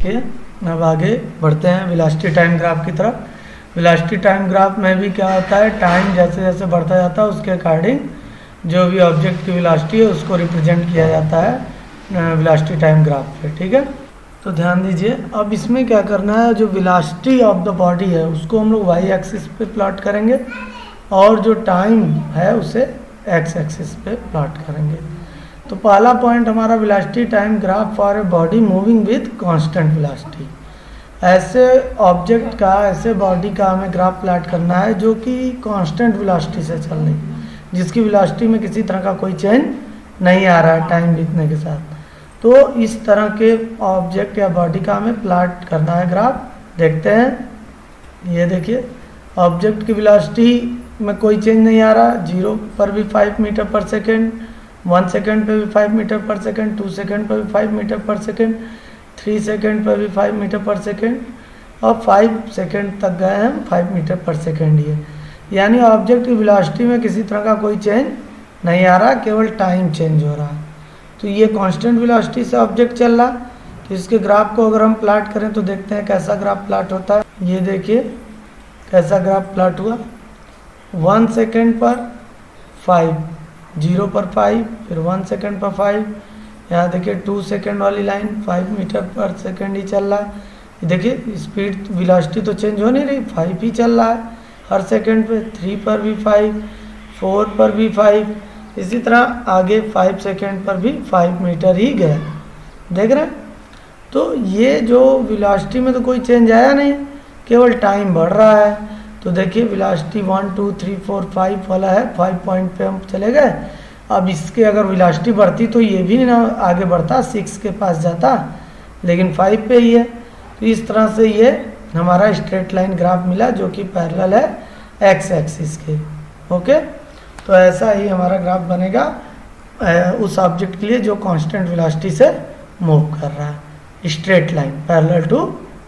के अब आगे बढ़ते हैं वेलोसिटी टाइम ग्राफ की तरफ। वेलोसिटी टाइम ग्राफ में भी क्या होता है, टाइम जैसे जैसे बढ़ता जाता है उसके अकॉर्डिंग जो भी ऑब्जेक्ट की वेलोसिटी है उसको रिप्रेजेंट किया जाता है वेलोसिटी टाइम ग्राफ पे। ठीक है, तो ध्यान दीजिए। अब इसमें क्या करना है, जो वेलोसिटी ऑफ द बॉडी है उसको हम लोग वाई एक्सिस पे प्लॉट करेंगे और जो टाइम है उसे एक्स एक्सिस पे प्लॉट करेंगे। तो पहला पॉइंट हमारा velocity time graph for a body moving with constant velocity. ऐसे ऑब्जेक्ट का, ऐसे बॉडी का हमें ग्राफ प्लॉट करना है जो कि कांस्टेंट वेलोसिटी से चल रही, जिसकी वेलोसिटी में किसी तरह का कोई चेंज नहीं आ रहा है टाइम बीतने के साथ। तो इस तरह के ऑब्जेक्ट या बॉडी का हमें प्लॉट करना है ग्राफ। देखते हैं, ये देखिए ऑब्जेक्ट की वेलोसिटी में कोई चेंज नहीं आ रहा, 0 पर भी 5 मीटर पर सेकेंड, 1 सेकेंड पे भी 5 मीटर पर सेकेंड, 2 सेकेंड पर भी 5 मीटर पर सेकेंड, 3 सेकेंड पर भी 5 मीटर पर सेकेंड और 5 सेकेंड तक गए हम 5 मीटर पर सेकेंड ही है। यानी ऑब्जेक्ट की वेलोसिटी में किसी तरह का कोई चेंज नहीं आ रहा, केवल टाइम चेंज हो रहा है। तो ये कांस्टेंट वेलोसिटी से ऑब्जेक्ट चल रहा। तो इसके ग्राफ को अगर हम प्लॉट करें तो देखते हैं कैसा ग्राफ प्लॉट होता है। ये देखिए कैसा ग्राफ प्लॉट हुआ, 1 सेकेंड पर 5, 0 पर 5, फिर 1 सेकेंड पर 5, यहाँ देखिए 2 सेकेंड वाली लाइन 5 मीटर पर सेकेंड ही चल रहा है। देखिए स्पीड वेलोसिटी तो चेंज हो नहीं रही, 5 ही चल रहा है हर सेकेंड पे। 3 पर भी 5, 4 पर भी 5, इसी तरह आगे 5 सेकेंड पर भी 5 मीटर ही गया। देख रहे हैं, तो ये जो वेलोसिटी में तो कोई चेंज आया नहीं, केवल टाइम बढ़ रहा है। तो देखिए वेलोसिटी 1 2 3 4 5 वाला है, 5 पॉइंट पे हम चले गए। अब इसके अगर वेलोसिटी बढ़ती तो ये भी ना आगे बढ़ता, 6 के पास जाता, लेकिन 5 पे ही है। तो इस तरह से ये हमारा स्ट्रेट लाइन ग्राफ मिला जो कि पैरेलल है एक्स एक्सिस के। ओके, तो ऐसा ही हमारा ग्राफ बनेगा उस ऑब्जेक्ट के लिए जो कांस्टेंट वेलोसिटी से मूव कर रहा है, straight line parallel to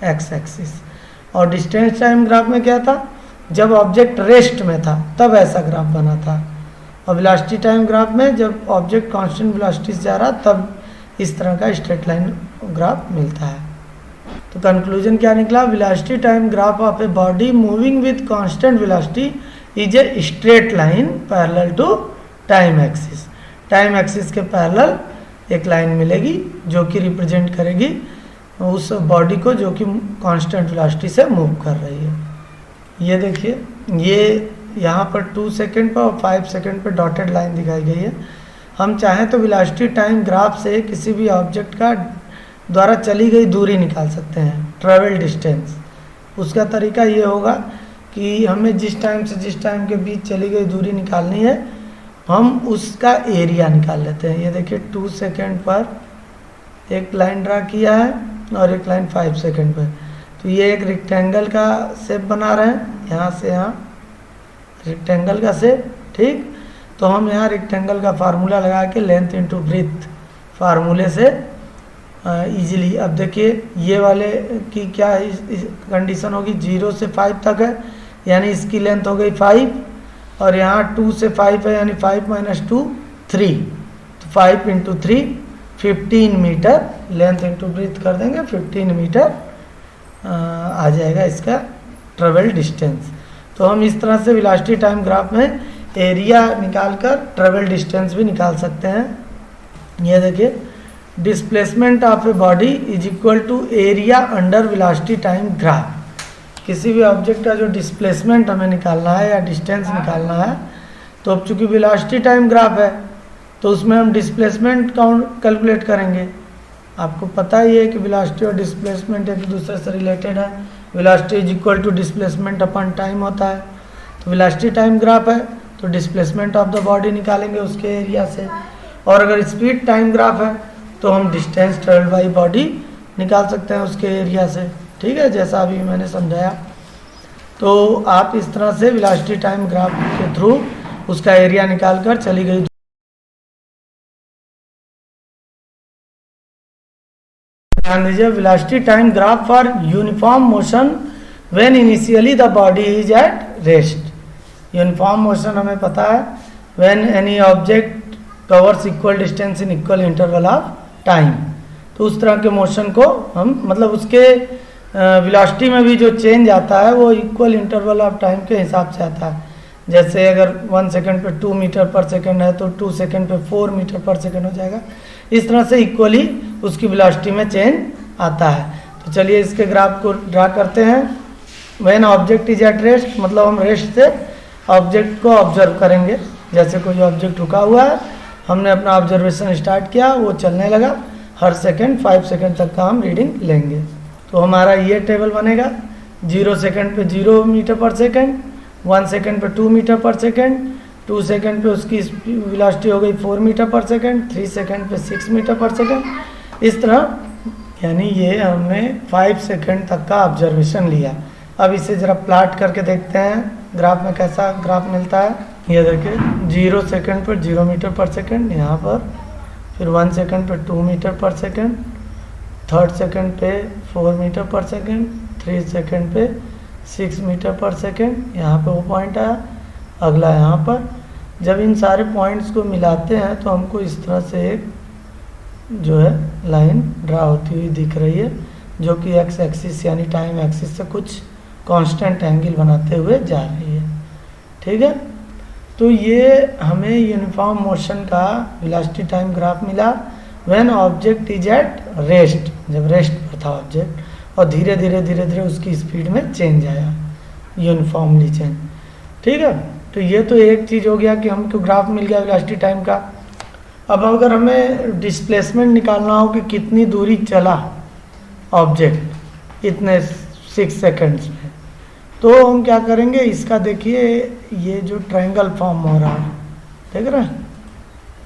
x axis. और डिस्टेंस टाइम ग्राफ में क्या था, जब ऑब्जेक्ट रेस्ट में था तब ऐसा ग्राफ बना था। और वेलोसिटी टाइम ग्राफ में जब ऑब्जेक्ट कांस्टेंट वेलोसिटी से जा रहा तब इस तरह का स्ट्रेट लाइन ग्राफ मिलता है। तो कंक्लूजन क्या निकला, velocity time graph of a body moving with constant velocity is a straight line parallel to time axis. Time axis के पैरेलल एक लाइन मिलेगी जो कि रिप्रेजेंट करेगी उस बॉडी को जो कि कांस्टेंट वेलोसिटी से मूव कर रही है। ये देखिए, ये यहाँ पर 2 सेकेंड पर और 5 सेकेंड पर डॉटेड लाइन दिखाई गई है। हम चाहें तो वेलोसिटी टाइम ग्राफ से किसी भी ऑब्जेक्ट का द्वारा चली गई दूरी निकाल सकते हैं, ट्रैवल डिस्टेंस। उसका तरीका ये होगा कि हमें जिस टाइम से जिस टाइम के बीच चली गई दूरी निकालनी है, हम उसका एरिया निकाल लेते हैं। ये देखिए 2 सेकेंड पर एक लाइन ड्रा किया है और एक लाइन 5 सेकेंड पर। तो ये एक रेक्टेंगल का शेप बना रहे हैं, यहाँ से यहाँ रेक्टेंगल का शेप। ठीक, तो हम यहाँ रेक्टेंगल का फार्मूला लगा के लेंथ इंटू ब्रीथ फार्मूले से इजीली। अब देखिए ये वाले की क्या कंडीशन होगी, 0 से 5 तक है यानी इसकी लेंथ हो गई 5, और यहाँ 2 से 5 है यानी 5 माइनस 2 3, तो 5 into 3 15 metre length into breadth कर देंगे, 15 मीटर आ जाएगा इसका ट्रेवल डिस्टेंस। तो हम इस तरह से वेलोसिटी टाइम ग्राफ में एरिया निकालकर ट्रेवल डिस्टेंस भी निकाल सकते हैं। ये देखिए, displacement of a body is equal to area under velocity time graph. किसी भी ऑब्जेक्ट का जो डिस्प्लेसमेंट हमें निकालना है या डिस्टेंस निकालना है, तो अब चूंकि वेलोसिटी टाइम ग्राफ है तो उसमें हम डिस्प्लेसमेंट काउंट कैलकुलेट करेंगे। आपको पता ही है कि वेलोसिटी और डिस्प्लेसमेंट एक दूसरे से रिलेटेड है। Velocity is equal to displacement upon time होता है। तो वेलोसिटी टाइम ग्राफ है तो डिस्प्लेसमेंट ऑफ द बॉडी निकालेंगे उसके एरिया से, और अगर स्पीड टाइम ग्राफ है तो हम डिस्टेंस ट्रेवल्ड बाई बॉडी निकाल सकते हैं उसके एरिया से। ठीक है, जैसा अभी मैंने समझाया। तो आप इस तरह से वेलोसिटी टाइम ग्राफ के थ्रू उसका एरिया निकालकर चली गई। ध्यान दीजिए, velocity time graph for uniform motion when initially the body is at rest. Uniform motion हमें पता है, when any object covers equal distance in equal interval of time. तो उस तरह के मोशन को हम मतलब उसके वेलोसिटी में भी जो चेंज आता है वो इक्वल इंटरवल ऑफ टाइम के हिसाब से आता है। जैसे अगर 1 सेकंड पे 2 मीटर पर सेकंड है तो 2 सेकंड पे 4 मीटर पर सेकंड हो जाएगा। इस तरह से इक्वली उसकी वेलोसिटी में चेंज आता है। तो चलिए इसके ग्राफ को ड्रा करते हैं। When object is at rest, मतलब हम रेस्ट से ऑब्जेक्ट को ऑब्जर्व करेंगे। जैसे कोई ऑब्जेक्ट रुका हुआ है, हमने अपना ऑब्जर्वेशन स्टार्ट किया, वो चलने लगा, हर सेकंड 5 सेकंड तक का हम रीडिंग लेंगे। तो हमारा ये टेबल बनेगा। 0 सेकंड पे 0 मीटर पर सेकंड, 1 सेकंड पे 2 मीटर पर सेकंड, 2 सेकंड पे उसकी वेलोसिटी हो गई 4 मीटर पर सेकंड, 3 सेकंड पे 6 मीटर पर सेकंड। इस तरह यानी ये हमने 5 सेकंड तक का ऑब्जर्वेशन लिया। अब इसे ज़रा प्लाट करके देखते हैं ग्राफ में कैसा ग्राफ मिलता है। ये देखिए 0 सेकंड पर 0 मीटर पर सेकंड यहाँ पर, फिर 1 सेकंड पे 2 मीटर पर सेकंड, 3rd सेकंड पे 4 मीटर पर सेकंड, 3 सेकंड पे 6 मीटर पर सेकंड, यहाँ पे वो पॉइंट आया। अगला यहाँ पर जब इन सारे पॉइंट्स को मिलाते हैं तो हमको इस तरह से एक जो है लाइन ड्रा होती हुई दिख रही है, जो कि एक्स एक्सिस यानी टाइम एक्सिस से कुछ कांस्टेंट एंगल बनाते हुए जा रही है। ठीक है, तो ये हमें यूनिफॉर्म मोशन का वेलोसिटी टाइम ग्राफ मिला when object is at rest, जब रेस्ट पर था ऑब्जेक्ट, और धीरे धीरे उसकी स्पीड में चेंज आया, यूनिफॉर्मली चेंज। ठीक है, तो ये तो एक चीज़ हो गया कि हमको ग्राफ मिल गया वेलोसिटी टाइम का। अब अगर हमें डिस्प्लेसमेंट निकालना हो कि कितनी दूरी चला ऑब्जेक्ट इतने 6 सेकंड्स में, तो हम क्या करेंगे, इसका देखिए ये जो ट्रायंगल फॉर्म हो रहा है, देख रहे हैं,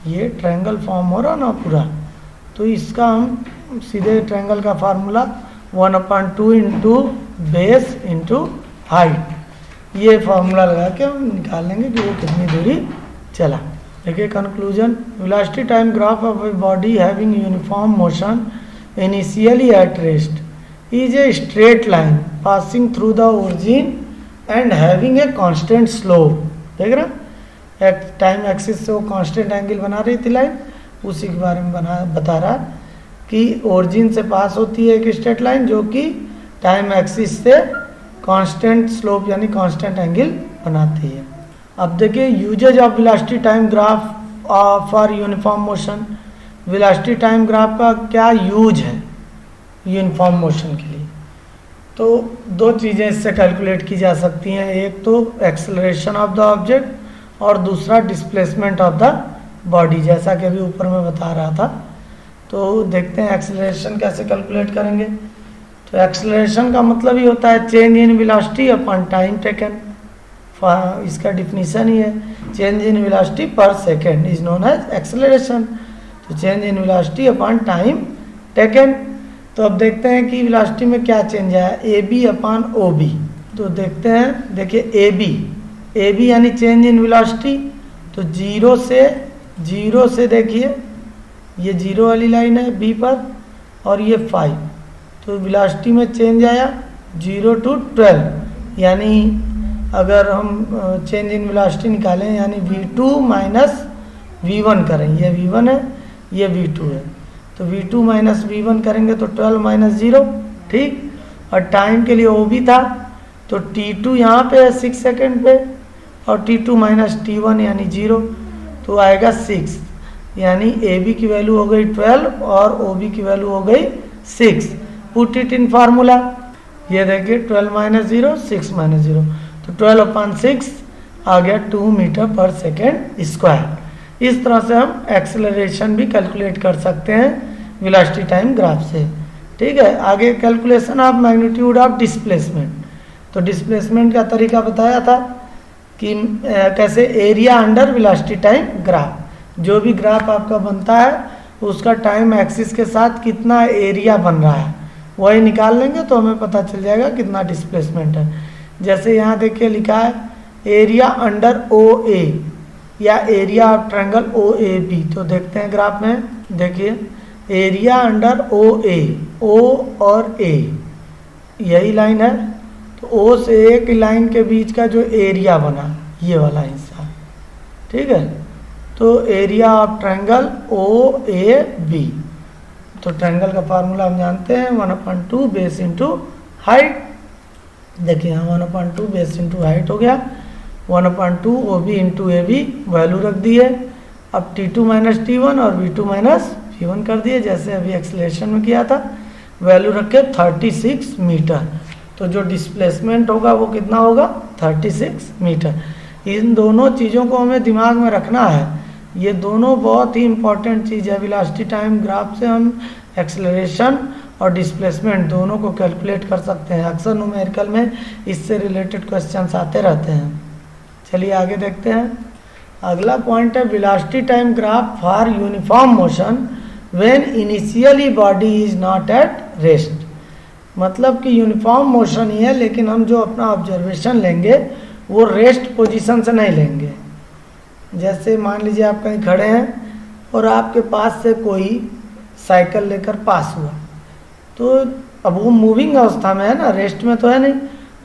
ये ट्रायंगल फॉर्म हो रहा ना पूरा, तो इसका हम सीधे ट्रायंगल का formula 1/2 into base into height, ये फार्मूला लगा के हम निकाल लेंगे कि वो कितनी दूरी चला। देखिए conclusion, velocity time graph of a body having uniform motion initially at rest is a straight line passing through the origin and having a constant slope. देख रहे हैं, टाइम एक्सिस से वो कांस्टेंट एंगल बना रही थी लाइन, उसी के बारे में बता रहा है कि ओरिजिन से पास होती है एक स्ट्रेट लाइन जो कि टाइम एक्सिस से कांस्टेंट स्लोप यानी कांस्टेंट एंगल बनाती है। अब देखिए uses of velocity time graph for uniform motion. Velocity time graph का क्या यूज है यूनिफॉर्म मोशन के लिए? तो दो चीज़ें इससे कैलकुलेट की जा सकती हैं, एक तो एक्सेलरेशन ऑफ द ऑब्जेक्ट और दूसरा डिस्प्लेसमेंट ऑफ द बॉडी, जैसा कि अभी ऊपर में बता रहा था। तो देखते हैं एक्सेलरेशन कैसे कैलकुलेट करेंगे। तो एक्सेलरेशन का मतलब ही होता है change in velocity upon time taken, इसका डिफिनीशन ही है, change in velocity per second is known as acceleration. तो change in velocity upon time taken. तो अब देखते हैं कि वेलोसिटी में क्या चेंज आया, A B upon O B. तो देखते हैं, देखिए ए बी यानी चेंज इन वेलोसिटी, तो जीरो से देखिए ये 0 वाली लाइन है बी पर और ये 5, तो वेलोसिटी में चेंज आया 0 to 12, यानी अगर हम चेंज इन वेलोसिटी निकालें यानी v2 माइनस v1 करें, ये v1 है ये v2 है, तो v2 माइनस v1 करेंगे तो 12 माइनस 0, ठीक। और टाइम के लिए ओ भी था, तो t2 यहाँ पे है 6 सेकेंड पे और t2 माइनस t1 यानी 0, तो आएगा 6, यानी ए बी की वैल्यू हो गई 12 और ओ बी की वैल्यू हो गई 6। पुट इट इन फार्मूला, ये देखिए 12 माइनस 0 6 माइनस 0, तो 12/6 आ गया 2 मीटर पर सेकेंड स्क्वायर। इस तरह से हम एक्सेलरेशन भी कैलकुलेट कर सकते हैं वेलोसिटी टाइम ग्राफ से, ठीक है। आगे calculation of magnitude of displacement. तो डिस्प्लेसमेंट का तरीका बताया था कि कैसे area under velocity time graph, जो भी ग्राफ आपका बनता है उसका टाइम एक्सिस के साथ कितना एरिया बन रहा है वही निकाल लेंगे तो हमें पता चल जाएगा कितना डिस्प्लेसमेंट है। जैसे यहाँ देखिए लिखा है एरिया अंडर ओ ए या area of triangle O A B. तो देखते हैं ग्राफ में, देखिए एरिया अंडर ओ ए, ओ और ए यही लाइन है, तो ओ से एक लाइन के बीच का जो एरिया बना ये वाला हिस्सा, ठीक है। तो area of triangle O A B, तो ट्रायंगल का फार्मूला हम जानते हैं 1/2 बेस इंटू हाइट। देखिए यहाँ 1/2 बेस इंटू हाइट हो गया, 1/2 O B into A B value रख दी है। अब T2 माइनस T1 और V2 माइनस V1 कर दिए जैसे अभी एक्सेलरेशन में किया था, वैल्यू रखे 36 मीटर। तो जो डिस्प्लेसमेंट होगा वो कितना होगा 36 मीटर। इन दोनों चीज़ों को हमें दिमाग में रखना है, ये दोनों बहुत ही इंपॉर्टेंट चीज़ है। वेलोसिटी टाइम ग्राफ से हम एक्सेलरेशन और डिस्प्लेसमेंट दोनों को कैलकुलेट कर सकते हैं। अक्सर न्यूमेरिकल में इससे रिलेटेड क्वेश्चंस आते रहते हैं। चलिए आगे देखते हैं। अगला पॉइंट है velocity time graph for uniform motion when initially body is not at rest. मतलब कि यूनिफॉर्म मोशन ही है, लेकिन हम जो अपना ऑब्जर्वेशन लेंगे वो रेस्ट पोजीशन से नहीं लेंगे। जैसे मान लीजिए आप कहीं खड़े हैं और आपके पास से कोई साइकिल लेकर पास हुआ, तो अब वो मूविंग अवस्था में है ना, रेस्ट में तो है नहीं।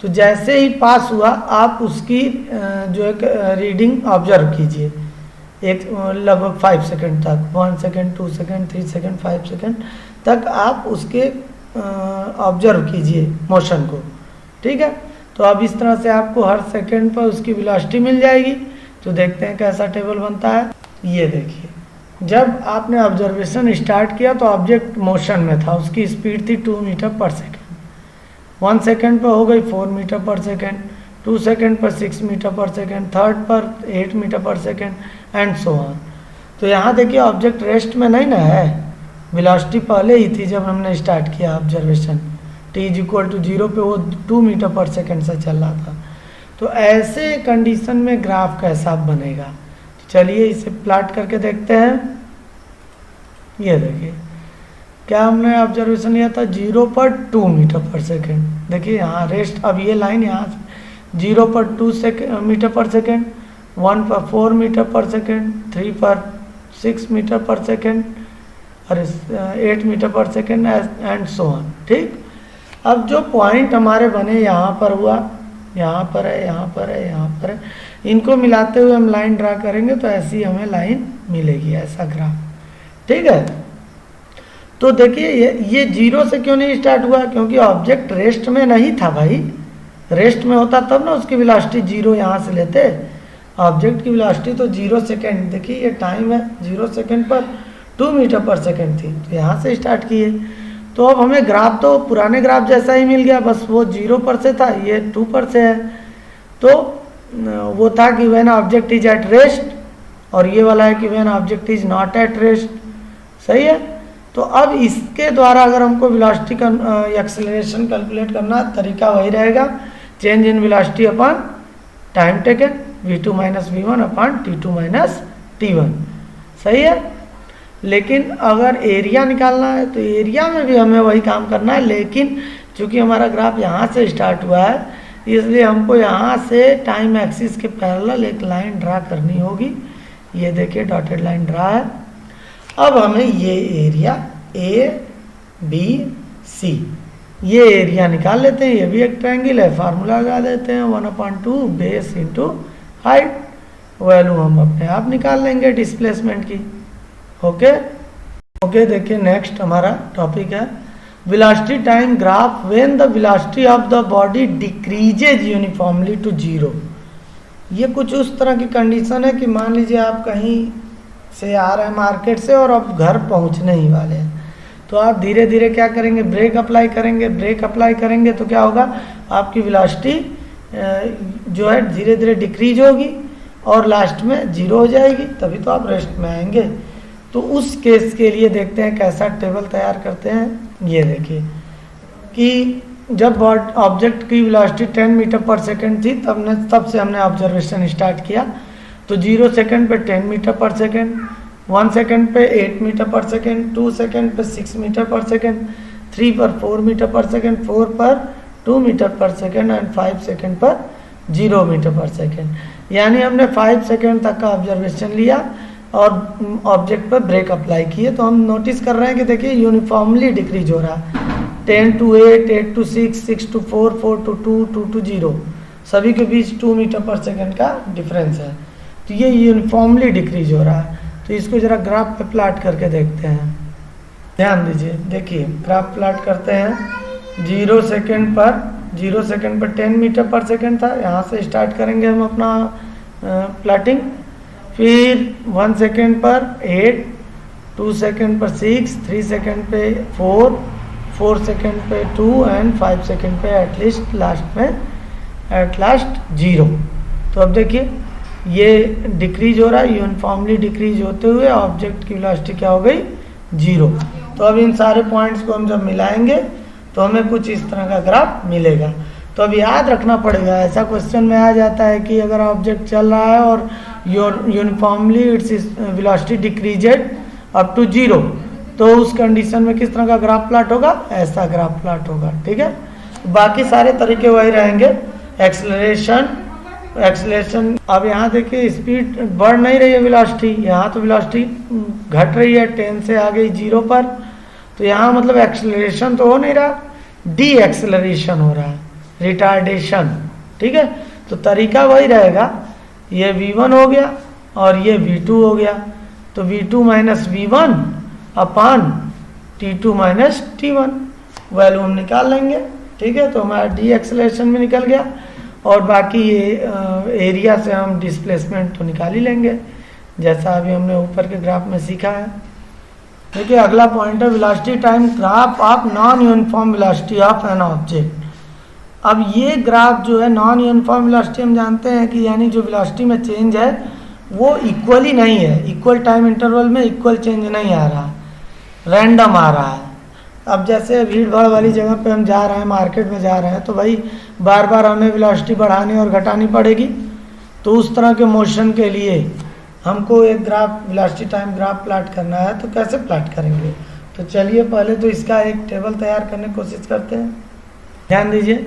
तो जैसे ही पास हुआ आप उसकी जो एक रीडिंग ऑब्जर्व कीजिए, एक लगभग 5 सेकंड तक, 1 सेकंड, 2 सेकंड, 3 सेकंड, 5 सेकंड तक आप उसके ऑब्जर्व कीजिए मोशन को। ठीक है, तो अब इस तरह से आपको हर सेकंड पर उसकी वेलोसिटी मिल जाएगी। तो देखते हैं कैसा टेबल बनता है। ये देखिए, जब आपने ऑब्जर्वेशन स्टार्ट किया तो ऑब्जेक्ट मोशन में था, उसकी स्पीड थी 2 मीटर पर सेकेंड। 1 सेकेंड पर हो गई 4 मीटर पर सेकेंड, 2 सेकेंड पर 6 मीटर पर सेकेंड, थर्ड पर 8 मीटर पर सेकेंड एंड सो ऑन। तो यहाँ देखिए ऑब्जेक्ट रेस्ट में नहीं ना है, वेलोसिटी पहले ही थी जब हमने स्टार्ट किया ऑब्जर्वेशन। t=0 पे वो 2 मीटर पर सेकेंड से चल रहा था। तो ऐसे कंडीशन में ग्राफ कैसा बनेगा, चलिए इसे प्लॉट करके देखते हैं। ये देखिए क्या हमने ऑब्जर्वेशन लिया था 0 पर 2 मीटर पर सेकेंड। देखिए यहाँ रेस्ट, अब ये लाइन यहाँ 0 पर 2 मीटर पर सेकेंड, 1 पर 4 मीटर पर सेकेंड, 3 पर 6 मीटर पर सेकेंड और 8 मीटर पर सेकेंड एंड सो ऑन। ठीक, अब जो पॉइंट हमारे बने यहाँ पर हुआ, यहाँ पर है, यहाँ पर है, यहाँ पर है, इनको मिलाते हुए हम लाइन ड्रा करेंगे तो ऐसी हमें लाइन मिलेगी, ऐसा ग्राफ। ठीक है, तो देखिए ये 0 से क्यों नहीं स्टार्ट हुआ, क्योंकि ऑब्जेक्ट रेस्ट में नहीं था भाई। रेस्ट में होता तब ना उसकी वेलोसिटी 0 यहाँ से लेते। ऑब्जेक्ट की वेलोसिटी तो 0 सेकेंड, देखिए ये टाइम है 0 सेकेंड पर 2 मीटर पर सेकेंड थी, तो यहाँ से स्टार्ट किए। तो अब हमें ग्राफ तो पुराने ग्राफ जैसा ही मिल गया, बस वो 0 पर से था, ये 2 पर से है। तो वो था कि when object is at rest, और ये वाला है कि when object is not at rest. सही है, तो अब इसके द्वारा अगर हमको वेलोसिटी का एक्सेलरेशन कैलकुलेट करना, तरीका वही रहेगा, change in velocity upon time taken, v2 minus v1 upon t2 minus t1। सही है, लेकिन अगर एरिया निकालना है तो एरिया में भी हमें वही काम करना है, लेकिन चूंकि हमारा ग्राफ यहाँ से स्टार्ट हुआ है इसलिए हमको यहाँ से टाइम एक्सिस के पैरेलल एक लाइन ड्रा करनी होगी। ये देखिए डॉटेड लाइन ड्रा है। अब हमें ये एरिया ए बी सी, ये एरिया निकाल लेते हैं। ये भी एक ट्रायंगल है, फार्मूला लगा देते हैं 1/2 बेस इंटू हाइट, वैल्यू हम अपने आप निकाल लेंगे डिस्प्लेसमेंट की। ओके, देखिए नेक्स्ट हमारा टॉपिक है velocity time graph when the velocity of the body decreases uniformly to 0। ये कुछ उस तरह की कंडीशन है कि मान लीजिए आप कहीं से आ रहे हैं मार्केट से और अब घर पहुंचने ही वाले हैं, तो आप धीरे धीरे क्या करेंगे, ब्रेक अप्लाई करेंगे। ब्रेक अप्लाई करेंगे तो क्या होगा, आपकी वेलोसिटी जो है धीरे धीरे डिक्रीज होगी और लास्ट में 0 हो जाएगी, तभी तो आप रेस्ट में आएंगे। तो उस केस के लिए देखते हैं कैसा टेबल तैयार करते हैं। ये देखिए कि जब ऑब्जेक्ट की वेलोसिटी 10 मीटर पर सेकेंड थी तब से हमने ऑब्जर्वेशन स्टार्ट किया। तो 0 सेकेंड पे 10 मीटर पर सेकेंड, 1 सेकेंड पे 8 मीटर पर सेकेंड, 2 सेकेंड पे 6 मीटर पर सेकेंड, 3 पर 4 मीटर पर सेकेंड, 4 पर 2 मीटर पर सेकेंड एंड 5 सेकेंड पर 0 मीटर पर सेकेंड। यानी हमने 5 सेकेंड तक का ऑब्जर्वेशन लिया और ऑब्जेक्ट पर ब्रेक अप्लाई किए। तो हम नोटिस कर रहे हैं कि देखिए यूनिफॉर्मली डिक्रीज हो रहा है, 10 to 8, 8 to 6, 6 to 4, 4 to 2, 2 to 0, सभी के बीच 2 मीटर पर सेकेंड का डिफरेंस है। तो ये यूनिफॉर्मली डिक्रीज हो रहा है। तो इसको जरा ग्राफ पे प्लॉट करके देखते हैं। ध्यान दीजिए, देखिए ग्राफ प्लॉट करते हैं। 0 सेकंड पर 10 मीटर पर सेकंड था, यहाँ से स्टार्ट करेंगे हम अपना प्लॉटिंग। फिर 1 सेकंड पर 8, 2 सेकंड पर 6, 3 सेकंड पे 4, 4 सेकंड पे 2 एंड 5 सेकंड पे एटलीस्ट लास्ट में एट लास्ट 0। तो अब देखिए ये डिक्रीज हो रहा है, यूनिफॉर्मली डिक्रीज होते हुए ऑब्जेक्ट की वेलोसिटी क्या हो गई, 0। तो अब इन सारे पॉइंट्स को हम जब मिलाएंगे तो हमें कुछ इस तरह का ग्राफ मिलेगा। तो अब याद रखना पड़ेगा, ऐसा क्वेश्चन में आ जाता है कि अगर ऑब्जेक्ट चल रहा है और uniformly its velocity decreased up to 0, तो उस कंडीशन में किस तरह का ग्राफ प्लॉट होगा, ऐसा ग्राफ प्लॉट होगा। ठीक है, बाकी सारे तरीके वही रहेंगे। एक्सेलरेशन अब यहाँ देखिए स्पीड बढ़ नहीं रही है वेलोसिटी, यहाँ तो वेलोसिटी घट रही है, 10 से आ गई 0 पर। तो यहाँ मतलब एक्सेलरेशन तो हो नहीं रहा, डी एक्सेलरेशन हो रहा है, रिटार्डेशन। ठीक है, तो तरीका वही रहेगा, ये v1 हो गया और ये v2 हो गया। तो v2 माइनस v1 अपान t2 माइनस t1 वैल्यू हम निकाल लेंगे। ठीक है, तो हमारा डी एक्सेलरेशन भी निकल गया और बाकी ये एरिया से हम डिस्प्लेसमेंट तो निकाल ही लेंगे, जैसा अभी हमने ऊपर के ग्राफ में सीखा है। देखिए अगला पॉइंट है velocity time graph of non uniform velocity of an object. अब ये ग्राफ जो है नॉन यूनिफॉर्म वेलोसिटी, हम जानते हैं कि यानी जो वेलोसिटी में चेंज है वो इक्वली नहीं है, इक्वल टाइम इंटरवल में इक्वल चेंज नहीं आ रहा, रैंडम आ रहा है। अब जैसे भीड़ भाड़ वाली जगह पे हम जा रहे हैं, मार्केट में जा रहे हैं, तो भाई बार बार हमें वेलोसिटी बढ़ानी और घटानी पड़ेगी। तो उस तरह के मोशन के लिए हमको एक graph velocity time graph plot करना है, तो कैसे प्लॉट करेंगे? तो चलिए पहले तो इसका एक टेबल तैयार करने की कोशिश करते हैं। ध्यान दीजिए,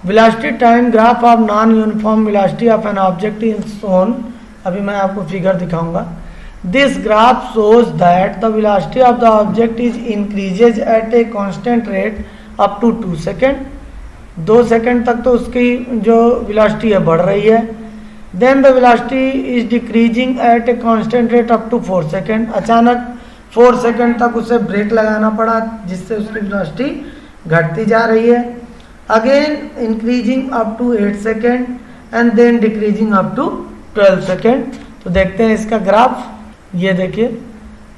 velocity time graph of non uniform velocity of an object is shown. अभी मैं आपको फिगर दिखाऊंगा। This graph shows that the velocity of the object is increases at a constant rate up to 2 second. 2 second तक तो उसकी जो velocity है बढ़ रही है। Then the velocity is decreasing at a constant rate up to 4 second. अचानक 4 second तक उसे ब्रेक लगाना पड़ा, जिससे उसकी वेलोसिटी घटती जा रही है। Again increasing up to 8 second and then decreasing up to 12 second. तो देखते हैं इसका ग्राफ। ये देखिए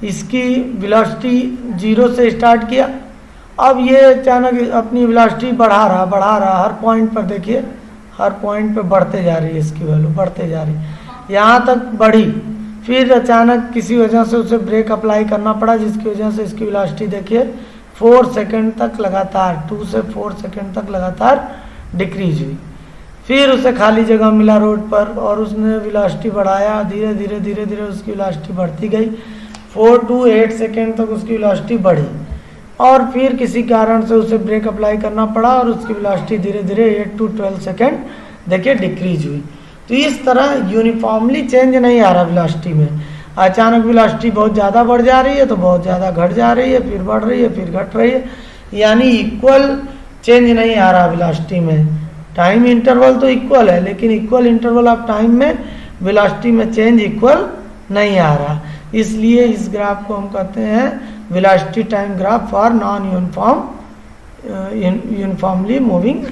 इसकी वेलोसिटी 0 से स्टार्ट किया, अब ये अचानक अपनी वेलोसिटी बढ़ा रहा, हर पॉइंट पर देखिए, हर पॉइंट पे बढ़ते जा रही है, इसकी वैल्यू बढ़ते जा रही है, यहाँ तक बढ़ी। फिर अचानक किसी वजह से उसे ब्रेक अप्लाई करना पड़ा, जिसकी वजह से इसकी वेलोसिटी देखिए 4 सेकेंड तक लगातार, 2 से 4 सेकेंड तक लगातार डिक्रीज हुई। फिर उसे खाली जगह मिला रोड पर और उसने वेलोसिटी बढ़ाया, धीरे धीरे उसकी वेलोसिटी बढ़ती गई। 4 to 8 सेकेंड तक उसकी वेलोसिटी बढ़ी और फिर किसी कारण से उसे ब्रेक अप्लाई करना पड़ा और उसकी वेलोसिटी धीरे धीरे 8 to 12 सेकेंड देखिए डिक्रीज हुई। तो इस तरह यूनिफॉर्मली चेंज नहीं आ रहा वेलोसिटी में, अचानक वेलोसिटी बहुत ज़्यादा बढ़ जा रही है तो बहुत ज़्यादा घट जा रही है, फिर बढ़ रही है, फिर घट रही है, यानी इक्वल चेंज नहीं आ रहा वेलोसिटी में। टाइम इंटरवल तो इक्वल है, लेकिन इक्वल इंटरवल ऑफ टाइम में वेलोसिटी में चेंज इक्वल नहीं आ रहा। इसलिए इस ग्राफ को हम कहते हैं velocity time graph for non uniformly moving